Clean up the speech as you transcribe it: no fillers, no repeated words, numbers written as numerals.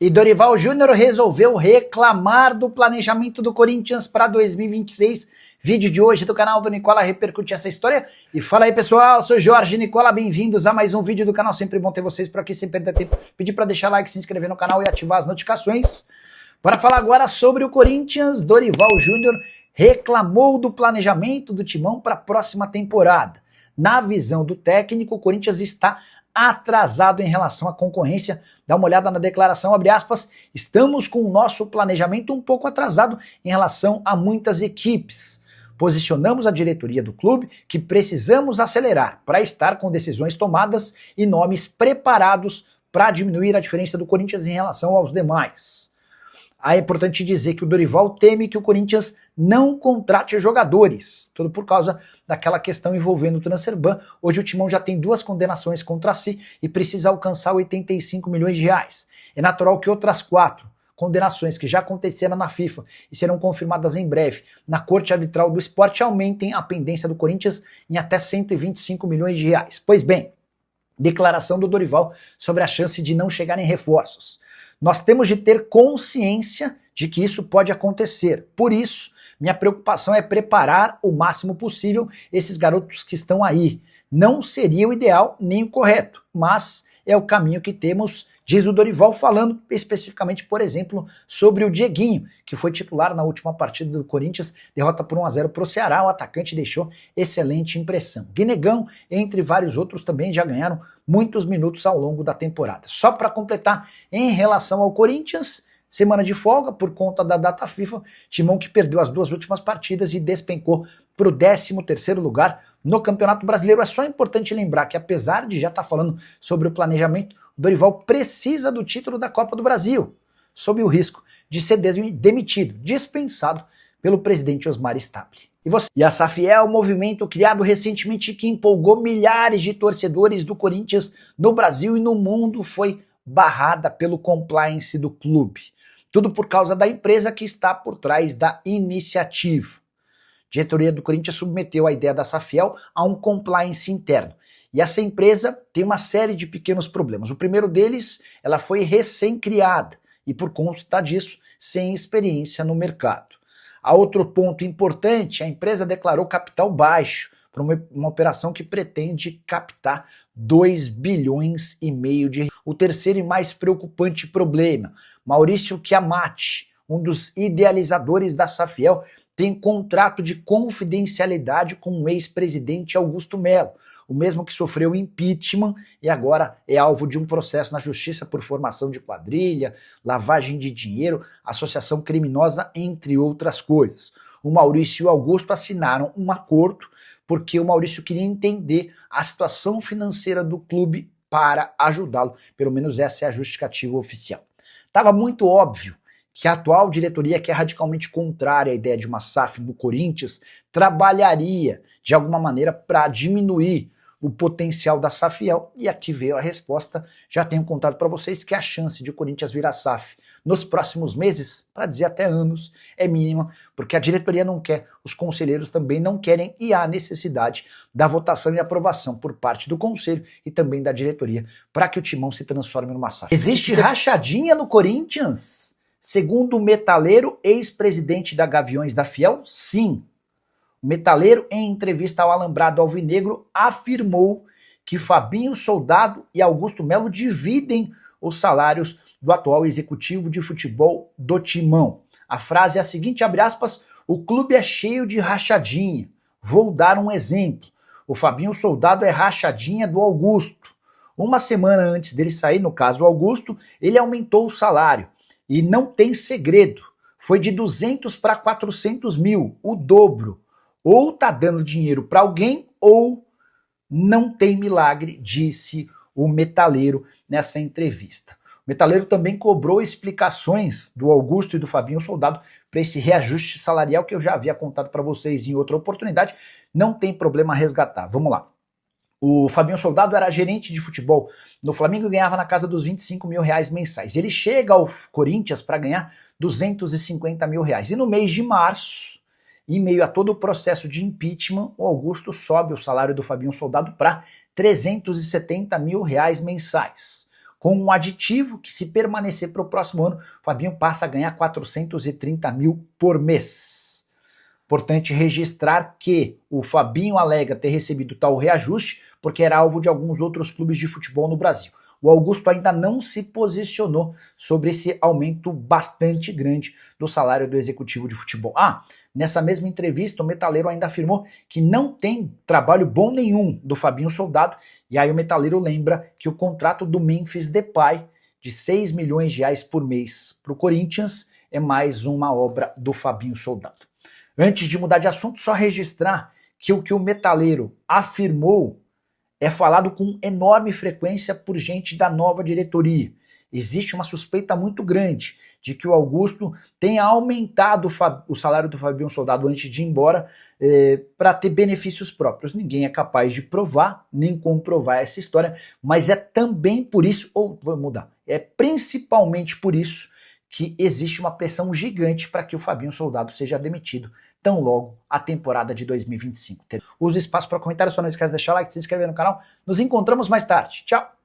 E Dorival Júnior resolveu reclamar do planejamento do Corinthians para 2026. Vídeo de hoje do canal do Nicola repercute essa história. E fala aí, pessoal, sou Jorge Nicola, bem-vindos a mais um vídeo do canal. Sempre bom ter vocês por aqui, sem perder tempo. Pedir para deixar like, se inscrever no canal e ativar as notificações. Para falar agora sobre o Corinthians, Dorival Júnior reclamou do planejamento do Timão para a próxima temporada. Na visão do técnico, o Corinthians está atrasado em relação à concorrência. Dá uma olhada na declaração, abre aspas, estamos com o nosso planejamento um pouco atrasado em relação a muitas equipes. Posicionamos a diretoria do clube que precisamos acelerar para estar com decisões tomadas e nomes preparados para diminuir a diferença do Corinthians em relação aos demais. Aí é importante dizer que o Dorival teme que o Corinthians não contrate jogadores, tudo por causa daquela questão envolvendo o Transferban. Hoje o Timão já tem 2 condenações contra si e precisa alcançar 85 milhões de reais. É natural que outras 4 condenações que já aconteceram na FIFA e serão confirmadas em breve na Corte Arbitral do Esporte aumentem a pendência do Corinthians em até 125 milhões de reais. Pois bem, declaração do Dorival sobre a chance de não chegarem reforços. Nós temos de ter consciência de que isso pode acontecer. Por isso, minha preocupação é preparar o máximo possível esses garotos que estão aí. Não seria o ideal nem o correto, mas é o caminho que temos, diz o Dorival, falando especificamente, por exemplo, sobre o Dieguinho, que foi titular na última partida do Corinthians, derrota por 1-0 para o Ceará. O atacante deixou excelente impressão. Guinegão, entre vários outros, também já ganharam muitos minutos ao longo da temporada. Só para completar, em relação ao Corinthians, semana de folga por conta da data FIFA, Timão que perdeu as 2 últimas partidas e despencou para o 13º lugar no Campeonato Brasileiro. É só importante lembrar que, apesar de já estar falando sobre o planejamento, o Dorival precisa do título da Copa do Brasil, sob o risco de ser demitido, dispensado pelo presidente Osmar Stabile. E a SAF é o movimento criado recentemente que empolgou milhares de torcedores do Corinthians no Brasil e no mundo, foi barrada pelo compliance do clube. Tudo por causa da empresa que está por trás da iniciativa. A diretoria do Corinthians submeteu a ideia da Safiel a um compliance interno. E essa empresa tem uma série de pequenos problemas. O primeiro deles, ela foi recém-criada e por conta disso, sem experiência no mercado. A outro ponto importante, a empresa declarou capital baixo para uma operação que pretende captar 2 bilhões e meio de reais. O terceiro e mais preocupante problema, Maurício Chiamati, um dos idealizadores da Safiel, tem contrato de confidencialidade com o ex-presidente Augusto Melo, o mesmo que sofreu impeachment e agora é alvo de um processo na justiça por formação de quadrilha, lavagem de dinheiro, associação criminosa, entre outras coisas. O Maurício e o Augusto assinaram um acordo porque o Maurício queria entender a situação financeira do clube para ajudá-lo. Pelo menos essa é a justificativa oficial. Estava muito óbvio que a atual diretoria, que é radicalmente contrária à ideia de uma SAF no Corinthians, trabalharia de alguma maneira para diminuir o potencial da Safiel, e aqui veio a resposta. Já tenho contado para vocês que a chance de o Corinthians virar SAF nos próximos meses, para dizer até anos, é mínima, porque a diretoria não quer, os conselheiros também não querem, e há necessidade da votação e aprovação por parte do conselho e também da diretoria para que o Timão se transforme numa SAF. Existe rachadinha no Corinthians? Segundo o metaleiro, ex-presidente da Gaviões da Fiel, sim. O metaleiro, em entrevista ao Alambrado Alvinegro, afirmou que Fabinho Soldado e Augusto Melo dividem os salários do atual executivo de futebol do Timão. A frase é a seguinte, abre aspas, o clube é cheio de rachadinha. Vou dar um exemplo. O Fabinho Soldado é rachadinha do Augusto. Uma semana antes dele sair, no caso o Augusto, ele aumentou o salário. E não tem segredo. Foi de 200 para 400 mil, o dobro. Ou tá dando dinheiro para alguém ou não tem milagre, disse o metaleiro nessa entrevista. O metaleiro também cobrou explicações do Augusto e do Fabinho Soldado para esse reajuste salarial que eu já havia contado para vocês em outra oportunidade. Não tem problema resgatar. Vamos lá. O Fabinho Soldado era gerente de futebol no Flamengo e ganhava na casa dos 25 mil reais mensais. Ele chega ao Corinthians para ganhar 250 mil reais. E no mês de março, em meio a todo o processo de impeachment, o Augusto sobe o salário do Fabinho Soldado para 370 mil reais mensais. com um aditivo que, se permanecer para o próximo ano, o Fabinho passa a ganhar 430 mil por mês. Importante registrar que o Fabinho alega ter recebido tal reajuste porque era alvo de alguns outros clubes de futebol no Brasil. O Augusto ainda não se posicionou sobre esse aumento bastante grande do salário do executivo de futebol. Nessa mesma entrevista, o metaleiro ainda afirmou que não tem trabalho bom nenhum do Fabinho Soldado, e aí o metaleiro lembra que o contrato do Memphis Depay, de 6 milhões de reais por mês para o Corinthians, é mais uma obra do Fabinho Soldado. Antes de mudar de assunto, só registrar que o metaleiro afirmou é falado com enorme frequência por gente da nova diretoria. Existe uma suspeita muito grande de que o Augusto tenha aumentado o salário do Fabinho Soldado antes de ir embora para ter benefícios próprios. Ninguém é capaz de provar nem comprovar essa história, mas é também por isso, ou vou mudar, é principalmente por isso que existe uma pressão gigante para que o Fabinho Soldado seja demitido tão logo a temporada de 2025. Use espaço para comentário, só não esquece de deixar o like, se inscrever no canal. Nos encontramos mais tarde. Tchau!